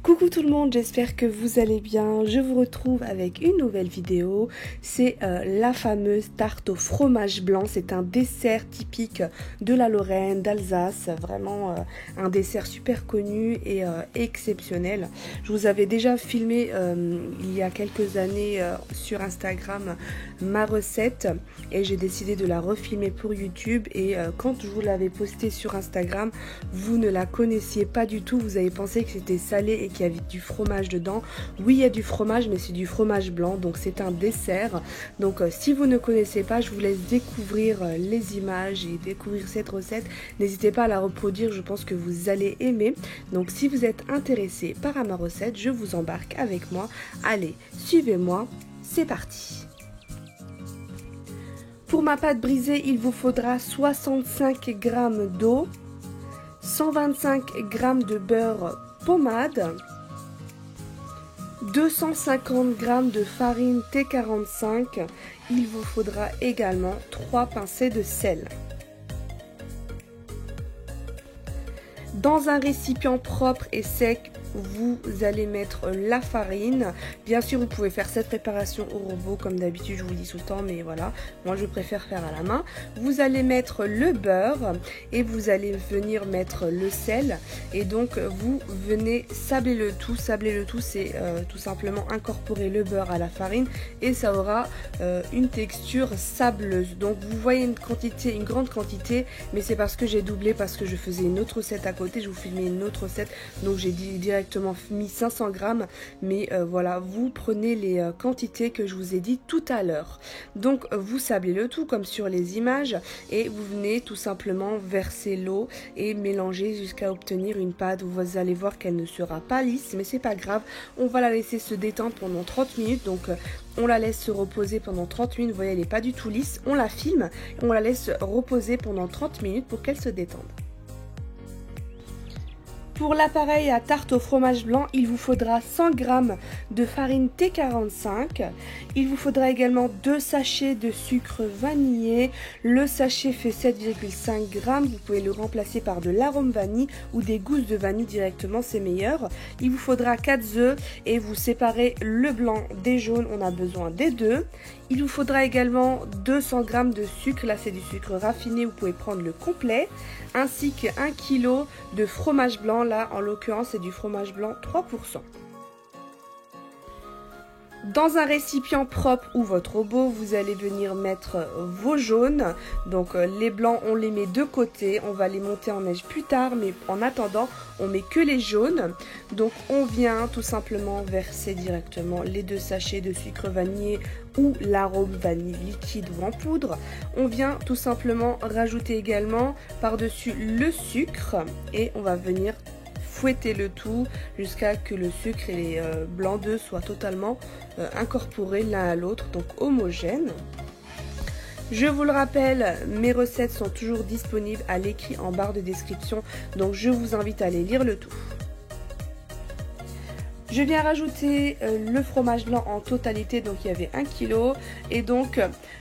Coucou tout le monde, j'espère que vous allez bien. Je vous retrouve avec une nouvelle vidéo. C'est la fameuse tarte au fromage blanc. C'est un dessert typique de la Lorraine, d'Alsace. Vraiment un dessert super connu et exceptionnel. Je vous avais déjà filmé il y a quelques années sur Instagram ma recette. Et j'ai décidé de la refilmer pour YouTube. Et quand je vous l'avais postée sur Instagram, vous ne la connaissiez pas du tout. Vous avez pensé que c'était salé et qu'il y avait du fromage dedans. Oui, il y a du fromage, mais c'est du fromage blanc, donc c'est un dessert. Donc si vous ne connaissez pas, je vous laisse découvrir les images et découvrir cette recette. N'hésitez pas à la reproduire, je pense que vous allez aimer. Donc si vous êtes intéressé par ma recette, je vous embarque avec moi. Allez, suivez-moi, c'est parti. Pour ma pâte brisée, il vous faudra 65 g d'eau, 125 g de beurre pommade, 250 g de farine T45. Il vous faudra également 3 pincées de sel. Dans un récipient propre et sec, vous allez mettre la farine. Bien sûr, vous pouvez faire cette préparation au robot comme d'habitude, je vous le dis tout le temps, mais voilà, moi je préfère faire à la main. Vous allez mettre le beurre et vous allez venir mettre le sel et donc vous venez sabler le tout. Sabler le tout, c'est tout simplement incorporer le beurre à la farine et ça aura une texture sableuse. Donc vous voyez une grande quantité, mais c'est parce que j'ai doublé, parce que je faisais une autre recette à côté, je vous filmais une autre recette, donc j'ai directement mis 500 g, mais voilà, vous prenez les quantités que je vous ai dit tout à l'heure. Donc vous sablez le tout comme sur les images et vous venez tout simplement verser l'eau et mélanger jusqu'à obtenir une pâte. Vous allez voir qu'elle ne sera pas lisse, mais c'est pas grave, on va la laisser se détendre pendant 30 minutes. Donc on la laisse se reposer pendant 30 minutes, vous voyez elle n'est pas du tout lisse, on la filme et on la laisse reposer pendant 30 minutes pour qu'elle se détende. Pour l'appareil à tarte au fromage blanc, il vous faudra 100 g de farine T45. Il vous faudra également 2 sachets de sucre vanillé. Le sachet fait 7,5 g. Vous pouvez le remplacer par de l'arôme vanille ou des gousses de vanille directement, c'est meilleur. Il vous faudra 4 œufs et vous séparez le blanc des jaunes. On a besoin des deux. Il vous faudra également 200 g de sucre. Là, c'est du sucre raffiné. Vous pouvez prendre le complet. Ainsi que 1 kg de fromage blanc. Là, en l'occurrence, c'est du fromage blanc 3%. Dans un récipient propre ou votre robot, vous allez venir mettre vos jaunes. Donc les blancs, on les met de côté. On va les monter en neige plus tard, mais en attendant, on met que les jaunes. Donc on vient tout simplement verser directement les 2 sachets de sucre vanillé ou l'arôme vanille liquide ou en poudre. On vient tout simplement rajouter également par-dessus le sucre et on va venir fouetter le tout jusqu'à que le sucre et les blancs d'œufs soient totalement incorporés l'un à l'autre, donc homogènes. Je vous le rappelle, mes recettes sont toujours disponibles à l'écrit en barre de description, donc je vous invite à aller lire le tout. Je viens rajouter le fromage blanc en totalité, donc il y avait 1 kg. Et donc,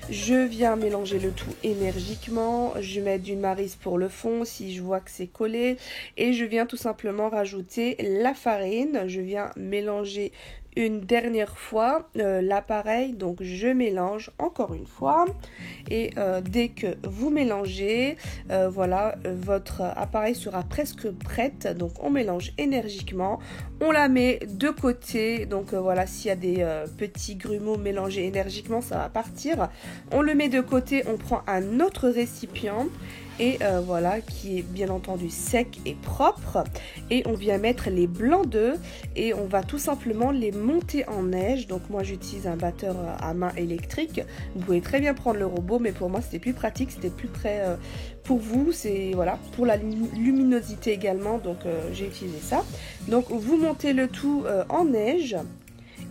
je viens mélanger le tout énergiquement. Je mets du maryse pour le fond si je vois que c'est collé. Et je viens tout simplement rajouter la farine. Je viens mélanger une dernière fois l'appareil, donc je mélange encore une fois et dès que vous mélangez, voilà, votre appareil sera presque prête. Donc on mélange énergiquement, on la met de côté. Donc voilà, s'il y a des petits grumeaux mélangés énergiquement, ça va partir. On le met de côté, on prend un autre récipient et voilà, qui est bien entendu sec et propre, et on vient mettre les blancs d'œufs et on va tout simplement les monter en neige. Donc moi j'utilise un batteur à main électrique, vous pouvez très bien prendre le robot, mais pour moi c'était plus pratique, c'était plus près pour vous, c'est voilà, pour la luminosité également, donc j'ai utilisé ça. Donc vous montez le tout en neige.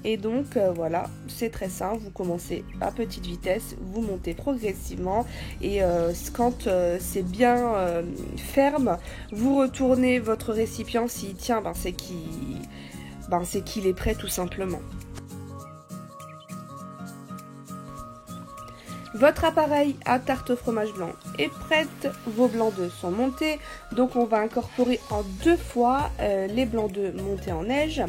Et donc voilà, c'est très simple, vous commencez à petite vitesse, vous montez progressivement et quand c'est bien ferme, vous retournez votre récipient. S'il tient, c'est qu'il est prêt tout simplement. Votre appareil à tarte au fromage blanc est prête, vos blancs d'œufs sont montés, donc on va incorporer en 2 fois les blancs d'œufs montés en neige.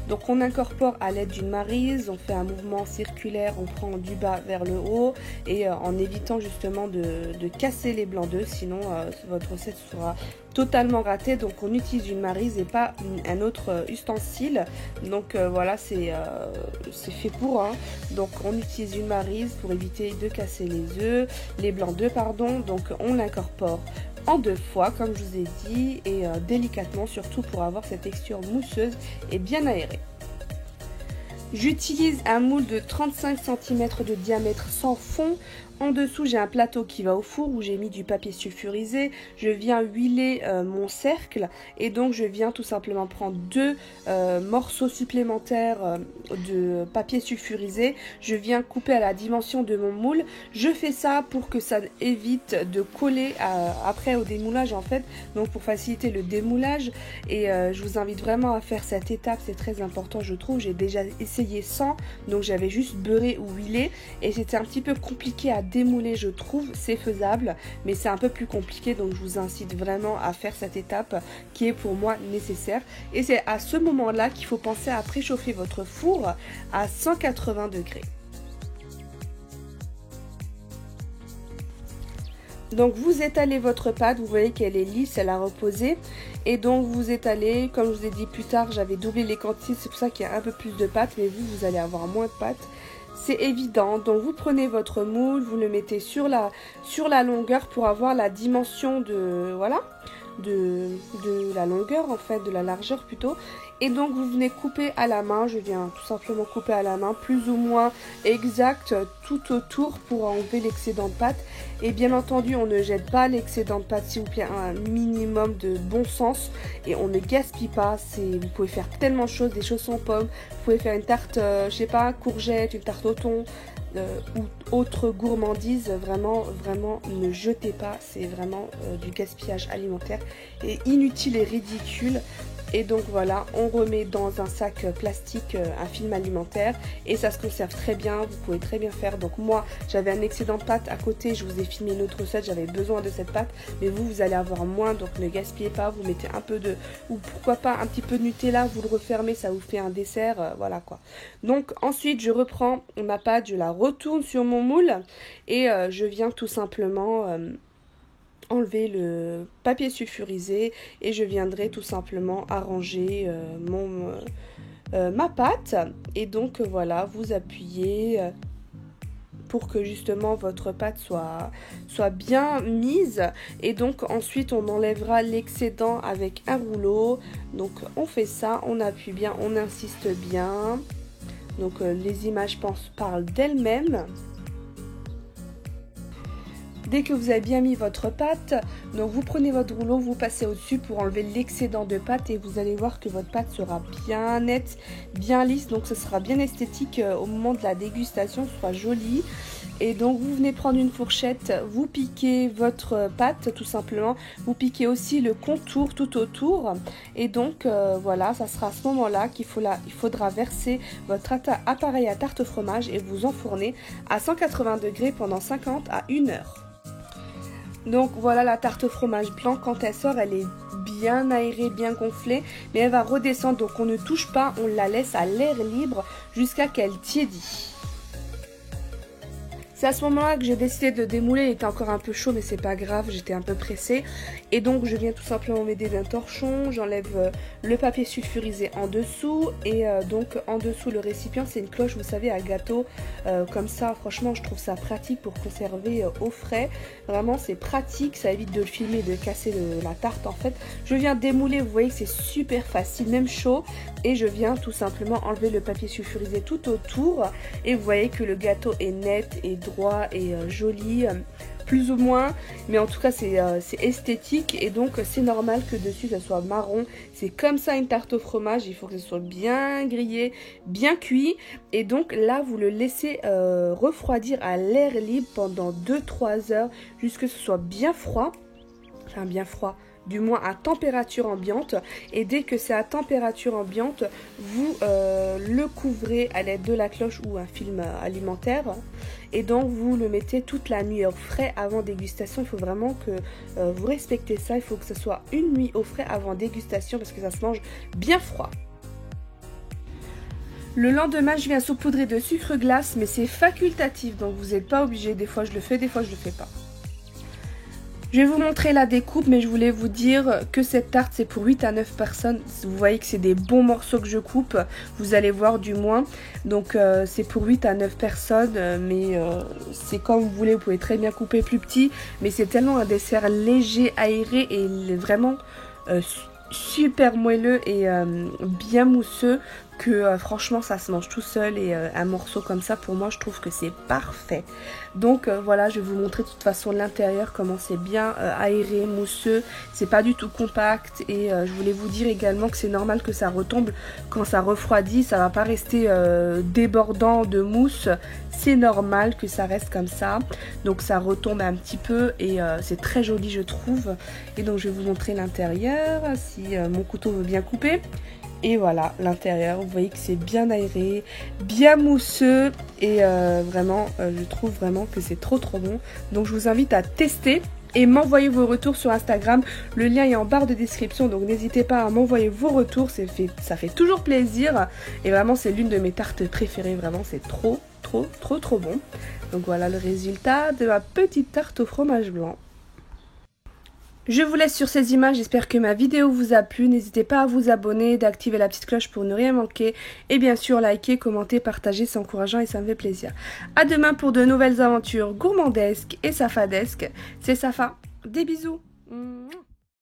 Donc on incorpore à l'aide d'une maryse, on fait un mouvement circulaire, on prend du bas vers le haut et en évitant justement de casser les blancs d'œufs, sinon votre recette sera totalement ratée. Donc on utilise une maryse et pas un autre ustensile. Donc voilà, c'est fait pour, hein. Donc on utilise une maryse pour éviter de casser les blancs d'œufs, pardon. Donc on l'incorpore en 2 fois comme je vous ai dit et délicatement, surtout pour avoir cette texture mousseuse et bien aérée. J'utilise un moule de 35 cm de diamètre sans fond. En dessous, j'ai un plateau qui va au four où j'ai mis du papier sulfurisé. Je viens huiler mon cercle et donc je viens tout simplement prendre 2 morceaux supplémentaires de papier sulfurisé. Je viens couper à la dimension de mon moule. Je fais ça pour que ça évite de coller après au démoulage en fait. Donc pour faciliter le démoulage et je vous invite vraiment à faire cette étape, c'est très important je trouve. J'ai déjà essayé sans, donc j'avais juste beurré ou huilé et c'était un petit peu compliqué à démouler, je trouve. C'est faisable mais c'est un peu plus compliqué, donc je vous incite vraiment à faire cette étape qui est pour moi nécessaire. Et c'est à ce moment là qu'il faut penser à préchauffer votre four à 180 degrés. Donc vous étalez votre pâte, vous voyez qu'elle est lisse, elle a reposé. Et donc vous étalez, comme je vous ai dit plus tard, j'avais doublé les quantités, c'est pour ça qu'il y a un peu plus de pâte, mais vous allez avoir moins de pâte. C'est évident, donc vous prenez votre moule, vous le mettez sur la longueur pour avoir la dimension de, voilà, de la longueur en fait, de la largeur plutôt. Et donc vous venez couper à la main, je viens tout simplement couper à la main, plus ou moins exact tout autour pour enlever l'excédent de pâte. Et bien entendu, on ne jette pas l'excédent de pâte, s'il vous plaît, un minimum de bon sens. Et on ne gaspille pas, vous pouvez faire tellement de choses, des chaussons pommes, vous pouvez faire une tarte, je sais pas, courgette, une tarte au thon, ou autre gourmandise. Vraiment, vraiment, ne jetez pas, c'est vraiment du gaspillage alimentaire et inutile et ridicule. Et donc voilà, on remet dans un sac plastique un film alimentaire et ça se conserve très bien, vous pouvez très bien faire. Donc moi, j'avais un excédent de pâte à côté, je vous ai filmé une autre recette, j'avais besoin de cette pâte, mais vous allez avoir moins, donc ne gaspillez pas, vous mettez un peu de, ou pourquoi pas un petit peu de Nutella, vous le refermez, ça vous fait un dessert, voilà quoi. Donc ensuite, je reprends ma pâte, je la retourne sur mon moule et je viens tout simplement enlever le papier sulfurisé et je viendrai tout simplement arranger ma pâte. Et donc voilà, vous appuyez pour que justement votre pâte soit bien mise. Et donc ensuite on enlèvera l'excédent avec un rouleau. Donc on fait ça, on appuie bien, on insiste bien. Donc les images parlent d'elles-mêmes. Dès que vous avez bien mis votre pâte, donc vous prenez votre rouleau, vous passez au-dessus pour enlever l'excédent de pâte et vous allez voir que votre pâte sera bien nette, bien lisse, donc ce sera bien esthétique au moment de la dégustation, ce sera joli. Et donc vous venez prendre une fourchette, vous piquez votre pâte tout simplement, vous piquez aussi le contour tout autour et donc voilà, ça sera à ce moment-là qu'il faudra verser votre appareil à tarte au fromage et vous enfourner à 180 degrés pendant 50 à 1 heure. Donc voilà la tarte au fromage blanc, quand elle sort, elle est bien aérée, bien gonflée, mais elle va redescendre, donc on ne touche pas, on la laisse à l'air libre jusqu'à qu'elle tiédit. C'est à ce moment-là que j'ai décidé de démouler, il était encore un peu chaud mais c'est pas grave, j'étais un peu pressée. Et donc je viens tout simplement m'aider d'un torchon, j'enlève le papier sulfurisé en dessous et donc en dessous le récipient, c'est une cloche vous savez à gâteau, comme ça franchement je trouve ça pratique pour conserver au frais. Vraiment c'est pratique, ça évite de le filmer et de casser la tarte en fait. Je viens démouler, vous voyez que c'est super facile, même chaud. Et je viens tout simplement enlever le papier sulfurisé tout autour et vous voyez que le gâteau est net et droit et joli, plus ou moins, mais en tout cas c'est esthétique et donc c'est normal que dessus ça soit marron. C'est comme ça une tarte au fromage, il faut que ce soit bien grillé, bien cuit et donc là vous le laissez refroidir à l'air libre pendant 2-3 heures jusqu'à ce que ce soit bien froid, enfin bien froid, du moins à température ambiante. Et dès que c'est à température ambiante, vous le couvrez à l'aide de la cloche ou un film alimentaire. Et donc vous le mettez toute la nuit au frais avant dégustation. Il faut vraiment que vous respectez ça. Il faut que ce soit une nuit au frais avant dégustation parce que ça se mange bien froid. Le lendemain, je viens saupoudrer de sucre glace, mais c'est facultatif, donc vous n'êtes pas obligé. Des fois, je le fais, des fois, je le fais pas. Je vais vous montrer la découpe, mais je voulais vous dire que cette tarte, c'est pour 8 à 9 personnes. Vous voyez que c'est des bons morceaux que je coupe, vous allez voir du moins. Donc, c'est pour 8 à 9 personnes, mais c'est comme vous voulez. Vous pouvez très bien couper plus petit, mais c'est tellement un dessert léger, aéré et vraiment super moelleux et bien mousseux que franchement ça se mange tout seul et un morceau comme ça pour moi je trouve que c'est parfait. Donc voilà, je vais vous montrer de toute façon l'intérieur comment c'est bien aéré, mousseux, c'est pas du tout compact et je voulais vous dire également que c'est normal que ça retombe quand ça refroidit, ça va pas rester débordant de mousse, c'est normal que ça reste comme ça, donc ça retombe un petit peu et c'est très joli je trouve. Et donc je vais vous montrer l'intérieur si mon couteau veut bien couper. Et voilà l'intérieur, vous voyez que c'est bien aéré, bien mousseux et vraiment je trouve vraiment que c'est trop bon. Donc je vous invite à tester et m'envoyer vos retours sur Instagram. Le lien est en barre de description, donc n'hésitez pas à m'envoyer vos retours, ça fait toujours plaisir. Et vraiment c'est l'une de mes tartes préférées, vraiment c'est trop bon. Donc voilà le résultat de ma petite tarte au fromage blanc. Je vous laisse sur ces images, j'espère que ma vidéo vous a plu. N'hésitez pas à vous abonner, d'activer la petite cloche pour ne rien manquer. Et bien sûr, liker, commenter, partager, c'est encourageant et ça me fait plaisir. A demain pour de nouvelles aventures gourmandesques et safadesques. C'est Safa, des bisous.